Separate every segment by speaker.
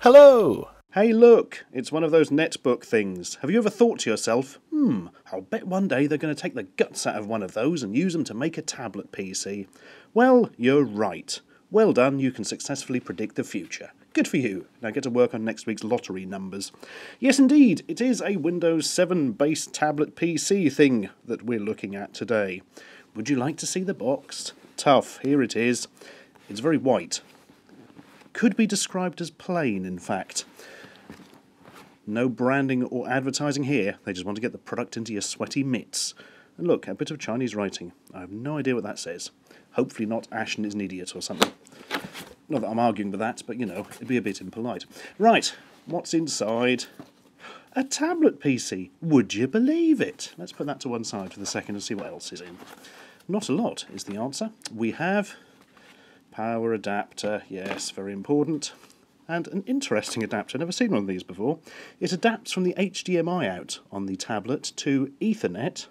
Speaker 1: Hello! Hey look, it's one of those netbook things. Have you ever thought to yourself, I'll bet one day they're going to take the guts out of one of those and use them to make a tablet PC? Well, you're right. Well done, you can successfully predict the future. Good for you. Now get to work on next week's lottery numbers. Yes indeed, it is a Windows 7 based tablet PC thing that we're looking at today. Would you like to see the box? Tough, here it is. It's very white. Could be described as plain, in fact. No branding or advertising here, they just want to get the product into your sweaty mitts. And look, a bit of Chinese writing. I have no idea what that says. Hopefully not Ashen is an idiot or something. Not that I'm arguing with that, but you know, it'd be a bit impolite. Right, what's inside? A tablet PC. Would you believe it? Let's put that to one side for the second and see what else is in. Not a lot is the answer. We have power adapter, yes, very important. And an interesting adapter, never seen one of these before. It adapts from the HDMI out on the tablet to Ethernet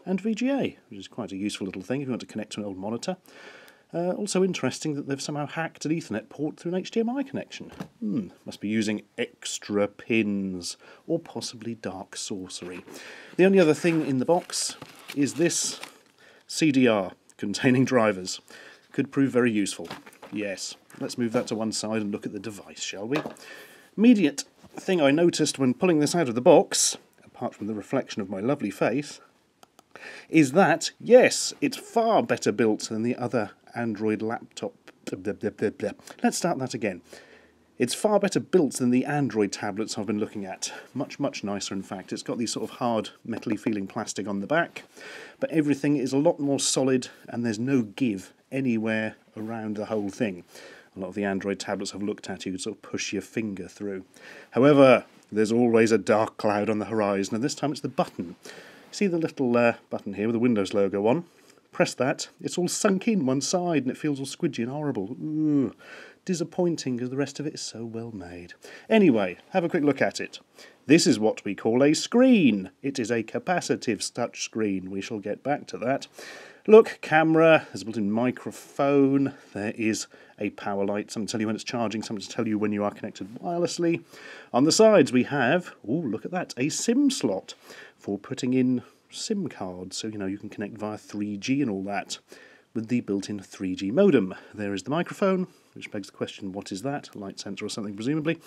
Speaker 1: and VGA, which is quite a useful little thing if you want to connect to an old monitor. Also interesting that they've somehow hacked an Ethernet port through an HDMI connection. Must be using extra pins, or possibly dark sorcery. The only other thing in the box is this CDR containing drivers. Could prove very useful. Yes, let's move that to one side and look at the device, shall we? Immediate thing I noticed when pulling this out of the box, apart from the reflection of my lovely face, is that, yes, it's far better built than the other Android laptop. Let's start that again. It's far better built than the Android tablets I've been looking at. Much, much nicer, in fact. It's got these sort of hard, metally feeling plastic on the back, but everything is a lot more solid and there's no give anywhere around the whole thing. A lot of the Android tablets I've looked at, you could sort of push your finger through. However, there's always a dark cloud on the horizon, and this time it's the button. See the little button here with the Windows logo on? Press that, it's all sunk in one side and it feels all squidgy and horrible. Ooh, disappointing because the rest of it is so well made. Anyway, have a quick look at it. This is what we call a screen. It is a capacitive touch screen. We shall get back to that. Look, camera, there's a built-in microphone, there is a power light, something to tell you when it's charging, something to tell you when you are connected wirelessly. On the sides we have, look at that, a SIM slot for putting in SIM cards, so you know you can connect via 3G and all that, with the built-in 3G modem. There is the microphone, which begs the question, what is that? A light sensor or something, presumably.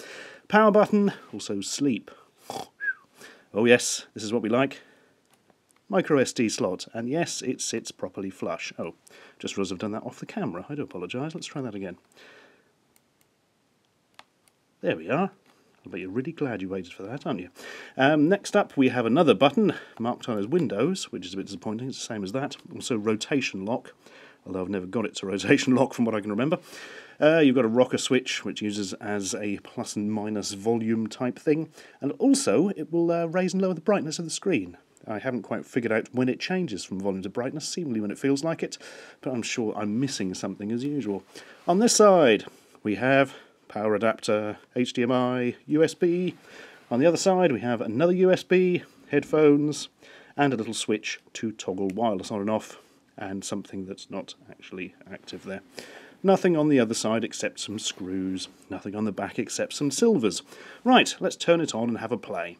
Speaker 1: Power button, also sleep. Oh yes, this is what we like. Micro SD slot, and yes, it sits properly flush. Oh, just realised I've done that off the camera. I do apologise. Let's try that again. There we are. I bet you're really glad you waited for that, aren't you? Next up, we have another button marked on as Windows, which is a bit disappointing. It's the same as that. Also, rotation lock, although I've never got it to rotation lock from what I can remember. You've got a rocker switch, which uses as a plus and minus volume type thing, and also it will raise and lower the brightness of the screen. I haven't quite figured out when it changes from volume to brightness, seemingly when it feels like it, but I'm sure I'm missing something as usual. On this side, we have power adapter, HDMI, USB. On the other side, we have another USB, headphones, and a little switch to toggle wireless on and off, and something that's not actually active there. Nothing on the other side except some screws. Nothing on the back except some silvers. Right, let's turn it on and have a play.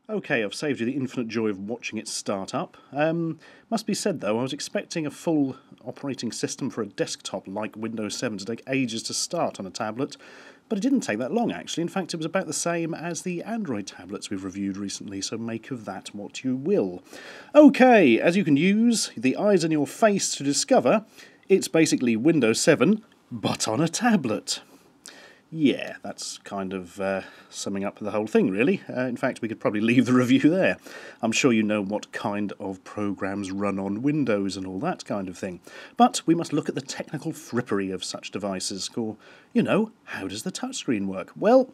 Speaker 1: Okay, I've saved you the infinite joy of watching it start up. Must be said though, I was expecting a full operating system for a desktop like Windows 7 to take ages to start on a tablet, but it didn't take that long actually. In fact, it was about the same as the Android tablets we've reviewed recently, so make of that what you will. Okay, as you can use the eyes on your face to discover, it's basically Windows 7, but on a tablet. Yeah, that's kind of summing up the whole thing, really. In fact, we could probably leave the review there. I'm sure you know what kind of programs run on Windows and all that kind of thing. But we must look at the technical frippery of such devices, or, you know, how does the touchscreen work? Well,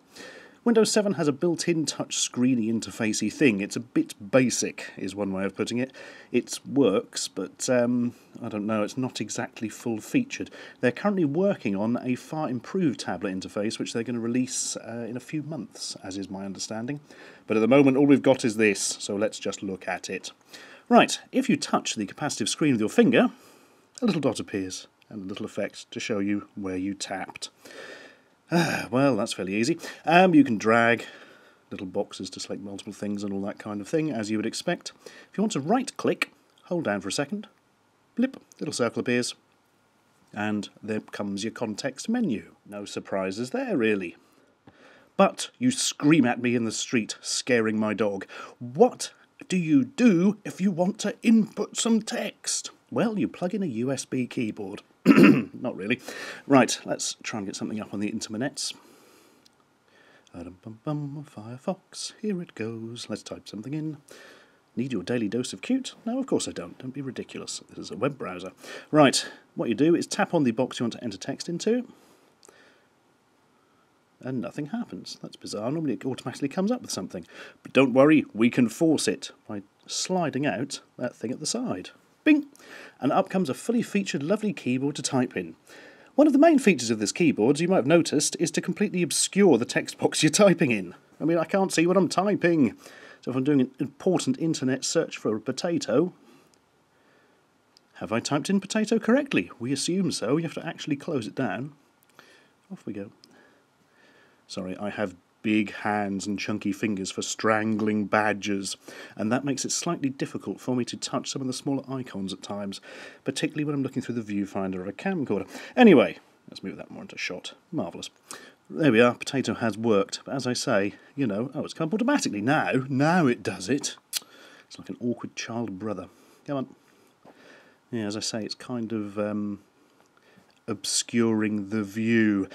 Speaker 1: Windows 7 has a built-in touch-screeny interfacey thing. It's a bit basic, is one way of putting it. It works, but, I don't know, it's not exactly full-featured. They're currently working on a far improved tablet interface, which they're going to release in a few months, as is my understanding. But at the moment, all we've got is this, so let's just look at it. Right, if you touch the capacitive screen with your finger, a little dot appears, and a little effect to show you where you tapped. Well, that's fairly easy. You can drag little boxes to select multiple things and all that kind of thing, as you would expect. If you want to right-click, hold down for a second, blip, little circle appears, and there comes your context menu. No surprises there, really. But you scream at me in the street, scaring my dog. What do you do if you want to input some text? Well, you plug in a USB keyboard. Not really. Right, let's try and get something up on the internets. Firefox, here it goes. Let's type something in. Need your daily dose of cute? No, of course I don't. Don't be ridiculous. This is a web browser. Right, what you do is tap on the box you want to enter text into, and nothing happens. That's bizarre. Normally it automatically comes up with something. But don't worry, we can force it by sliding out that thing at the side. Bing! And up comes a fully featured lovely keyboard to type in. One of the main features of this keyboard, as you might have noticed, is to completely obscure the text box you're typing in. I mean, I can't see what I'm typing. So if I'm doing an important internet search for a potato, have I typed in potato correctly? We assume so. You have to actually close it down. Off we go. Sorry, I have big hands and chunky fingers for strangling badgers, and that makes it slightly difficult for me to touch some of the smaller icons at times, particularly when I'm looking through the viewfinder of a camcorder. Anyway, let's move that more into shot. Marvellous. There we are, potato has worked, but as I say, you know, oh, it's come up automatically now. Now it does it. It's like an awkward child brother. Come on. Yeah, as I say, it's kind of obscuring the view.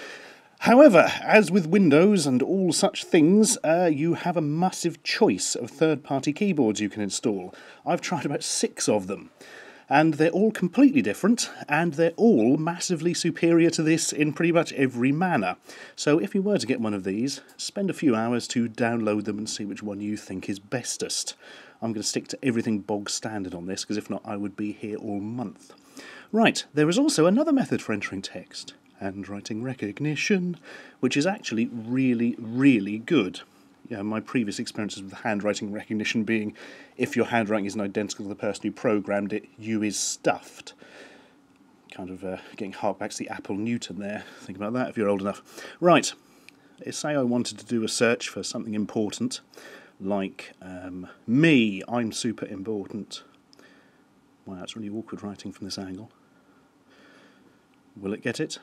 Speaker 1: However, as with Windows and all such things, you have a massive choice of third-party keyboards you can install. I've tried about 6 of them, and they're all completely different, and they're all massively superior to this in pretty much every manner. So if you were to get one of these, spend a few hours to download them and see which one you think is bestest. I'm going to stick to everything bog standard on this, because if not, I would be here all month. Right, there is also another method for entering text. Handwriting Recognition, which is actually really, really good. Yeah, my previous experiences with handwriting recognition being, if your handwriting isn't identical to the person who programmed it, you is stuffed. Kind of getting hark back to the Apple Newton there. Think about that if you're old enough. Right, say I wanted to do a search for something important, like me, I'm super important. Wow, that's really awkward writing from this angle. Will it get it?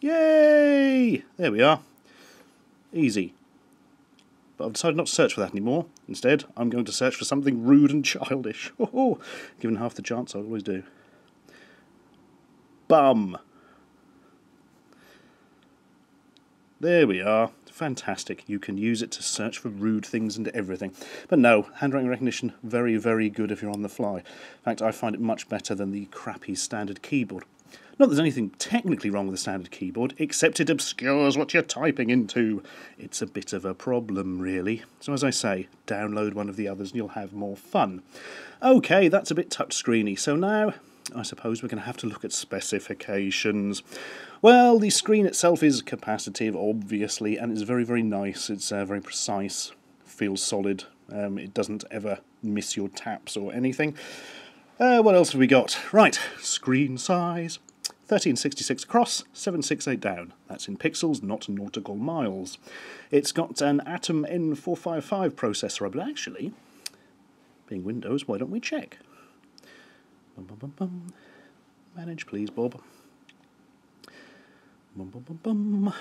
Speaker 1: Yay! There we are. Easy. But I've decided not to search for that anymore. Instead, I'm going to search for something rude and childish. Oh, given half the chance, I always do. Bum. There we are. Fantastic. You can use it to search for rude things and everything. But no, handwriting recognition, very, very good if you're on the fly. In fact, I find it much better than the crappy standard keyboard. Not that there's anything technically wrong with the standard keyboard, except it obscures what you're typing into. It's a bit of a problem, really. So as I say, download one of the others and you'll have more fun. Okay, that's a bit touchscreeny. So now, I suppose we're going to have to look at specifications. Well, the screen itself is capacitive, obviously, and it's very, very nice. It's very precise, feels solid. It doesn't ever miss your taps or anything. What else have we got? Right, screen size. 1366 across, 768 down. That's in pixels, not nautical miles. It's got an Atom N455 processor, but actually, being Windows, why don't we check? Bum, bum, bum, bum. Manage, please, Bob. Bum, bum, bum, bum.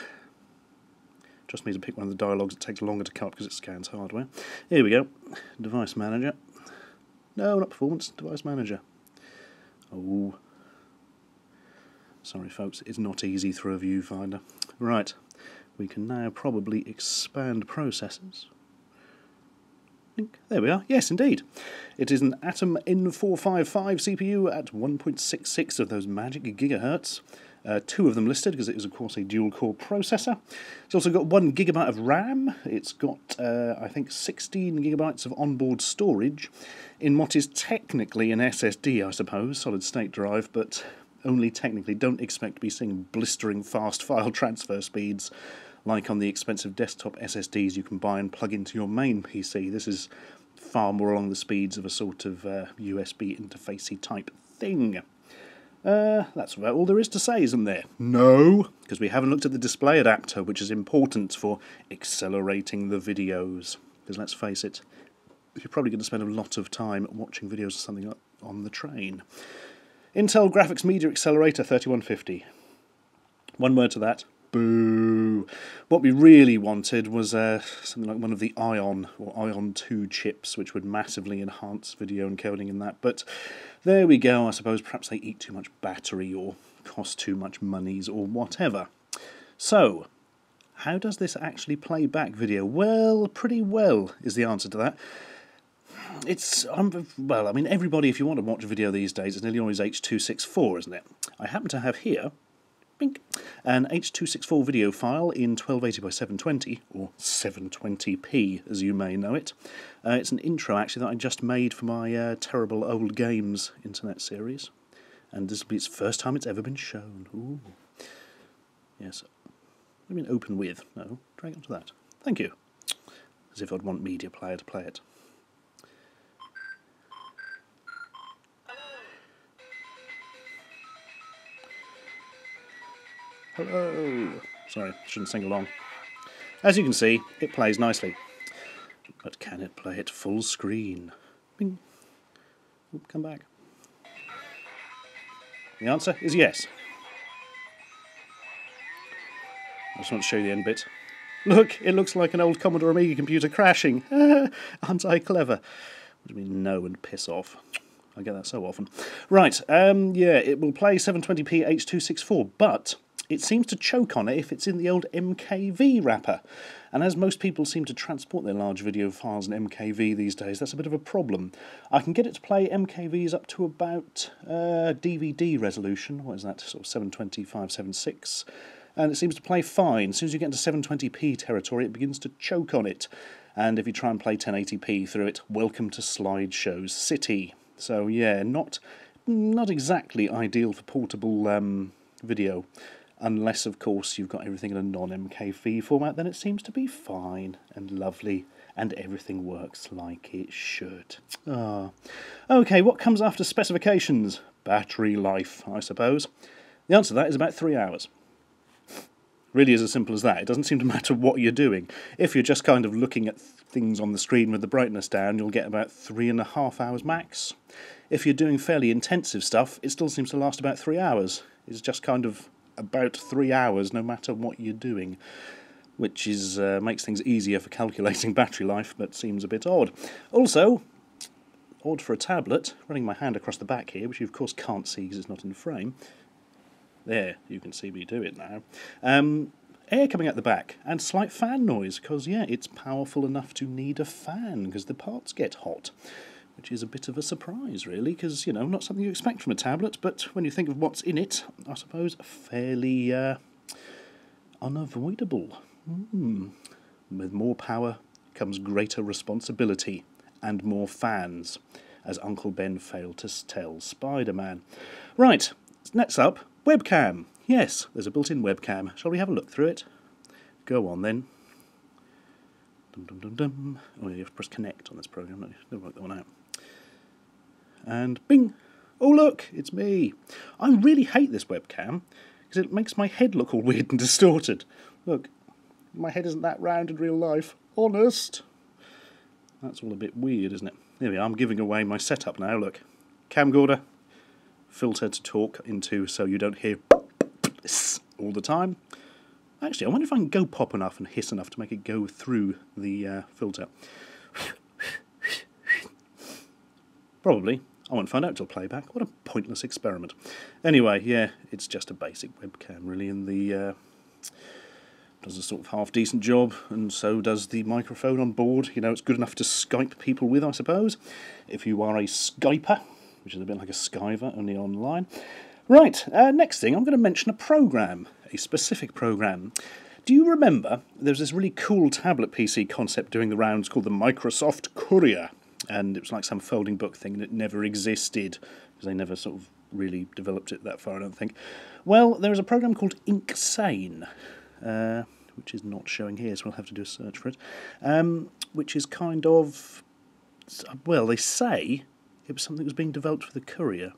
Speaker 1: Just need to pick one of the dialogues that takes longer to cut because it scans hardware. Here we go. Device Manager. No, not Performance. Device Manager. Oh. Sorry folks, it's not easy through a viewfinder. Right, we can now probably expand processors. There we are, yes indeed. It is an Atom N455 CPU at 1.66 of those magic gigahertz. 2 of them listed because it is of course a dual-core processor. It's also got 1 gigabyte of RAM. It's got, I think, 16 gigabytes of onboard storage in what is technically an SSD, I suppose, solid-state drive, but only technically. Don't expect to be seeing blistering fast file transfer speeds like on the expensive desktop SSDs you can buy and plug into your main PC. This is far more along the speeds of a sort of USB interfacey type thing. That's about all there is to say, isn't there? No, because we haven't looked at the display adapter, which is important for accelerating the videos. Because let's face it, you're probably going to spend a lot of time watching videos of something on the train. Intel Graphics Media Accelerator 3150. One word to that. Boo. What we really wanted was something like one of the Ion or Ion 2 chips, which would massively enhance video encoding in that. But there we go. I suppose perhaps they eat too much battery or cost too much monies or whatever. So, how does this actually play back video? Well, pretty well is the answer to that. It's, well, I mean, everybody, if you want to watch a video these days, it's nearly always H.264, isn't it? I happen to have here an H.264 video file in 1280 by 720, or 720p as you may know it. It's an intro actually that I just made for my Terrible Old Games internet series, and this will be its first time it's ever been shown. Ooh. Yes, I mean open with, no, drag onto that. Thank you. As if I'd want Media Player to play it. Hello. Sorry, shouldn't sing along. As you can see, it plays nicely. But can it play it full screen? Bing. Oop, come back. The answer is yes. I just want to show you the end bit. Look, it looks like an old Commodore Amiga computer crashing. Aren't I clever? What do you mean no and piss off? I get that so often. Right, yeah, it will play 720p H.264, but it seems to choke on it if it's in the old MKV wrapper. And as most people seem to transport their large video files in MKV these days, that's a bit of a problem. I can get it to play MKVs up to about DVD resolution. What is that? Sort of 720, 576. And it seems to play fine. As soon as you get into 720p territory, it begins to choke on it. And if you try and play 1080p through it, welcome to Slideshow's City. So yeah, not exactly ideal for portable video. Unless, of course, you've got everything in a non-MKV format, then it seems to be fine and lovely, and everything works like it should. Ah. OK, what comes after specifications? Battery life, I suppose. The answer to that is about 3 hours. Really is as simple as that. It doesn't seem to matter what you're doing. If you're just kind of looking at things on the screen with the brightness down, you'll get about 3.5 hours max. If you're doing fairly intensive stuff, it still seems to last about 3 hours. It's just kind of about 3 hours no matter what you're doing, which is makes things easier for calculating battery life, but seems a bit odd. Also, odd for a tablet, running my hand across the back here, which you of course can't see because it's not in the frame. There, you can see me do it now. Air coming out the back, and slight fan noise, because yeah, it's powerful enough to need a fan, because the parts get hot. Which is a bit of a surprise, really, because, you know, not something you expect from a tablet, but when you think of what's in it, I suppose fairly unavoidable. With more power comes greater responsibility and more fans, as Uncle Ben failed to tell Spider-Man. Right, next up, webcam. Yes, there's a built-in webcam. Shall we have a look through it? Go on, then. Dum, dum, dum, dum. Oh, you have to press connect on this program. Don't work that one out. And bing! Oh look, it's me. I really hate this webcam because it makes my head look all weird and distorted. Look, my head isn't that round in real life. Honest. That's all a bit weird, isn't it? There we are, I'm giving away my setup now, look. Camcorder, filter to talk into so you don't hear all the time. Actually, I wonder if I can go pop enough and hiss enough to make it go through the filter. Probably. I won't find out till playback. What a pointless experiment. Anyway, yeah, it's just a basic webcam, really, and the does a sort of half-decent job, and so does the microphone on board. You know, it's good enough to Skype people with, I suppose, if you are a Skyper, which is a bit like a Skyver, only online. Right, next thing, I'm going to mention a program, a specific program. Do you remember there was this really cool tablet PC concept doing the rounds called the Microsoft Courier? And it was like some folding book thing, and it never existed, because they never sort of really developed it that far, I don't think. Well, there is a program called Inksane, which is not showing here, so we'll have to do a search for it, which is kind of, well, they say it was something that was being developed for the Courier,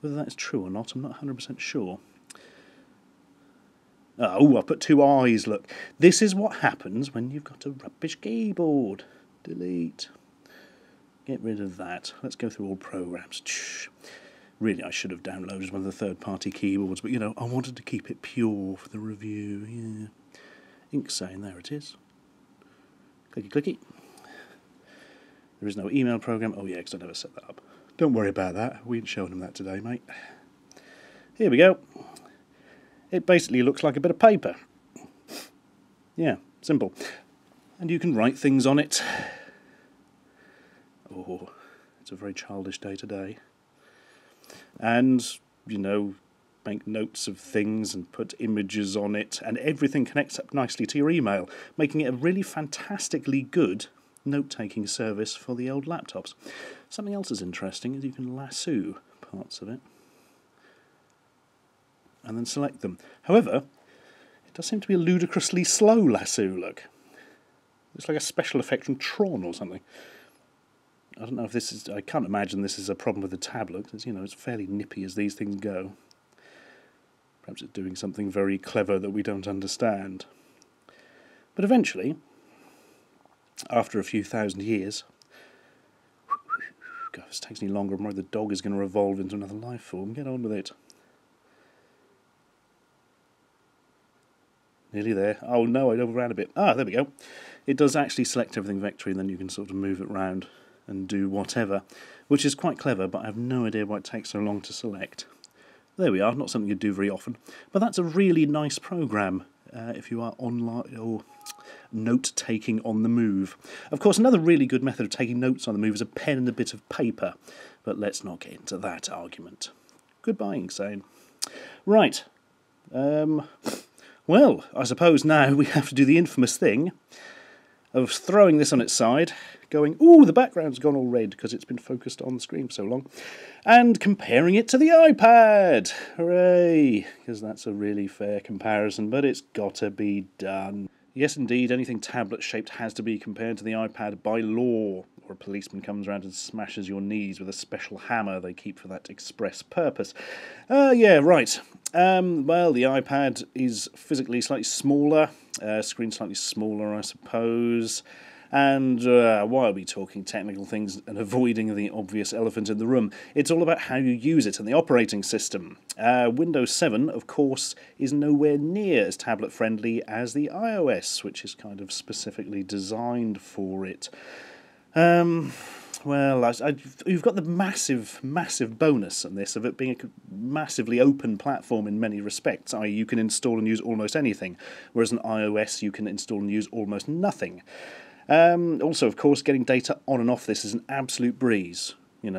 Speaker 1: Whether that's true or not, I'm not 100% sure. Oh, I put 2 eyes, look. This is what happens when you've got a rubbish keyboard. Delete. Get rid of that. Let's go through all programs. Really, I should have downloaded one of the third-party keyboards, but, I wanted to keep it pure for the review, yeah. InkSane, there it is. Clicky, clicky. There is no email program. Oh, yeah, because I never set that up. Don't worry about that. We ain't showing them that today, mate. Here we go. It basically looks like a bit of paper. Yeah, simple. And you can write things on it. Oh, it's a very childish day today. And, make notes of things and put images on it, and everything connects up nicely to your email, making it a really fantastically good note-taking service for the old laptops. Something else is interesting is you can lasso parts of it and then select them. However, it does seem to be a ludicrously slow lasso look. It's like a special effect from Tron or something. I don't know if this is... I can't imagine this is a problem with the tablet, because, it's fairly nippy as these things go. Perhaps it's doing something very clever that we don't understand. But eventually, after a few thousand years... God, if this takes any longer, the dog is going to evolve into another life form. Get on with it. Nearly there. Oh no, I overran a bit. Ah, there we go. It does actually select everything vectory, and then you can sort of move it around and do whatever, which is quite clever, but I have no idea why it takes so long to select. There we are, not something you do very often, but that's a really nice program if you are online or note-taking on the move. Of course, another really good method of taking notes on the move is a pen and a bit of paper, but let's not get into that argument. Goodbye, InkSane. Right. Well, I suppose now we have to do the infamous thing of throwing this on its side, going, ooh, the background's gone all red because it's been focused on the screen for so long, and comparing it to the iPad. Hooray! Because that's a really fair comparison, but it's got to be done. Yes, indeed, anything tablet-shaped has to be compared to the iPad by law, or a policeman comes around and smashes your knees with a special hammer they keep for that express purpose. Yeah, right. Well, the iPad is physically slightly smaller, screen slightly smaller, I suppose. And why are we talking technical things and avoiding the obvious elephant in the room? It's all about how you use it and the operating system. Windows 7, of course, is nowhere near as tablet-friendly as the iOS, which is kind of specifically designed for it. Well, you've got the massive bonus in this of it being a massively open platform in many respects, i.e. you can install and use almost anything, whereas an iOS you can install and use almost nothing. Also, of course, getting data on and off this is an absolute breeze,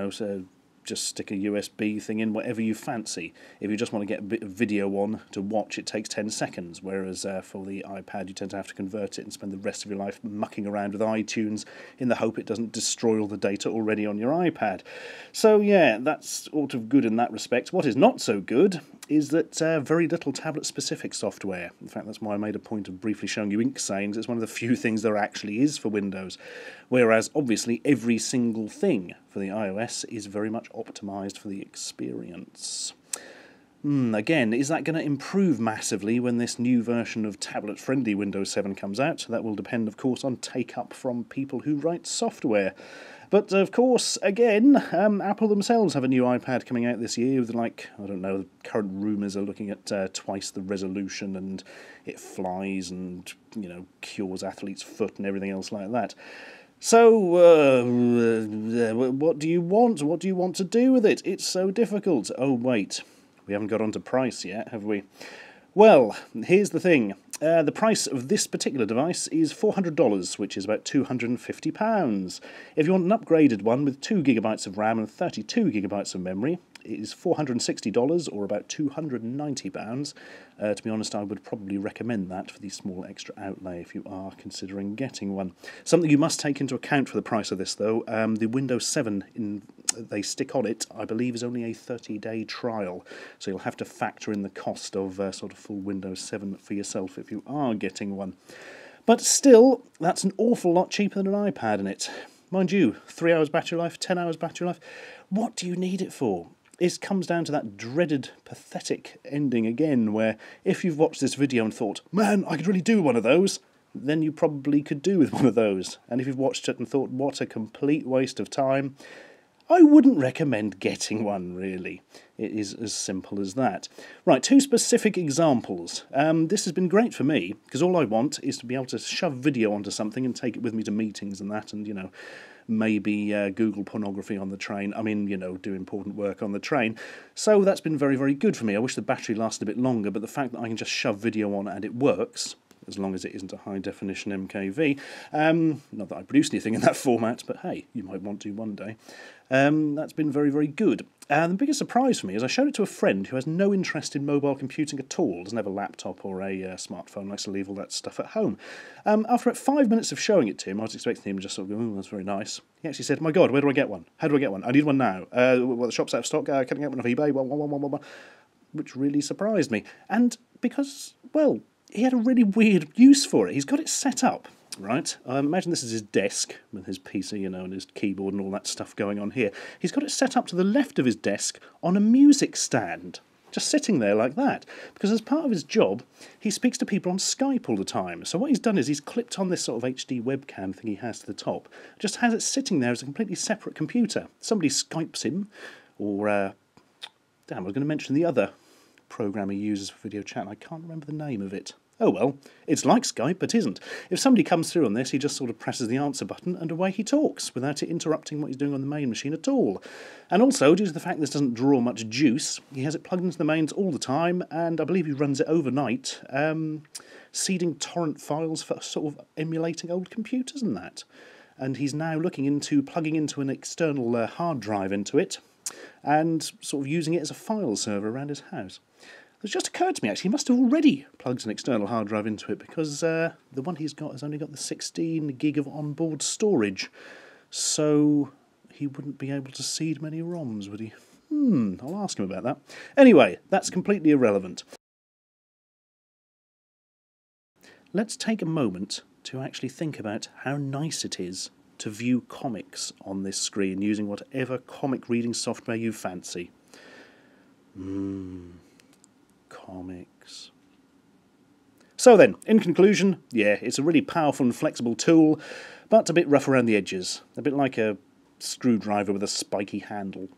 Speaker 1: so just stick a USB thing in, whatever you fancy. If you just want to get a bit of video on to watch, it takes 10 seconds, whereas for the iPad you tend to have to convert it and spend the rest of your life mucking around with iTunes in the hope it doesn't destroy all the data already on your iPad. So yeah, that's sort of good in that respect. What is not so good is that very little tablet-specific software. In fact, that's why I made a point of briefly showing you InkSane, 'cause it's one of the few things there actually is for Windows, whereas obviously every single thing for the iOS is very much optimised for the experience. Again, is that going to improve massively when this new version of tablet-friendly Windows 7 comes out? That will depend, of course, on take-up from people who write software. But, of course, again, Apple themselves have a new iPad coming out this year with, I don't know, the current rumours are looking at twice the resolution, and it flies and, cures athlete's foot and everything else like that. So, what do you want? What do you want to do with it? It's so difficult. Oh, wait. We haven't got onto price yet, have we? Well, here's the thing. The price of this particular device is $400, which is about £250. If you want an upgraded one with 2 GB of RAM and 32 GB of memory, it is $460, or about £290. To be honest, I would probably recommend that for the small extra outlay if you are considering getting one. Something you must take into account for the price of this, though, the Windows 7 they stick on it, I believe, is only a 30-day trial, so you'll have to factor in the cost of sort of full Windows 7 for yourself if you are getting one. But still, that's an awful lot cheaper than an iPad in it. Mind you, 3 hours battery life, 10 hours battery life. What do you need it for? it comes down to that dreaded, pathetic ending again, where if you've watched this video and thought, man, I could really do one of those, then you probably could do with one of those. And if you've watched it and thought, what a complete waste of time, I wouldn't recommend getting one, really. It is as simple as that. Right, 2 specific examples. This has been great for me, because all I want is to be able to shove video onto something and take it with me to meetings and that, and, you know, maybe Google pornography on the train. I mean, you know, do important work on the train. So that's been very, very good for me. I wish the battery lasted a bit longer, but the fact that I can just shove video on and it works, as long as it isn't a high-definition MKV. Not that I produce anything in that format, but hey, you might want to one day. That's been very, very good. And the biggest surprise for me is I showed it to a friend who has no interest in mobile computing at all, doesn't have a laptop or a smartphone, likes to leave all that stuff at home. After about 5 minutes of showing it to him, I was expecting him to just sort of go, oh, that's very nice. He actually said, my God, where do I get one? How do I get one? I need one now. Well, the shop's out of stock, can I get one off eBay? Which really surprised me. And because, well, he had a really weird use for it. He's got it set up, right? Imagine this is his desk with his PC, you know, and his keyboard and all that stuff going on here. He's got it set up to the left of his desk on a music stand, just sitting there like that. Because as part of his job, he speaks to people on Skype all the time. So what he's done is he's clipped on this sort of HD webcam thing he has to the top, just has it sitting there as a completely separate computer. Somebody Skypes him, or, damn, I was going to mention the other program he uses for video chat, and I can't remember the name of it. Oh well, it's like Skype, but isn't. If somebody comes through on this, he just sort of presses the answer button and away he talks, without it interrupting what he's doing on the main machine at all. And also, due to the fact this doesn't draw much juice, he has it plugged into the mains all the time, and I believe he runs it overnight, seeding torrent files for sort of emulating old computers and that. And he's now looking into plugging into an external hard drive into it, and sort of using it as a file server around his house. It's just occurred to me, actually, he must have already plugged an external hard drive into it, because the one he's got has only got the 16 gig of onboard storage, so he wouldn't be able to seed many ROMs, would he? I'll ask him about that. Anyway, that's completely irrelevant. Let's take a moment to actually think about how nice it is to view comics on this screen using whatever comic reading software you fancy. Comics. So then, in conclusion, yeah, it's a really powerful and flexible tool, but a bit rough around the edges. A bit like a screwdriver with a spiky handle.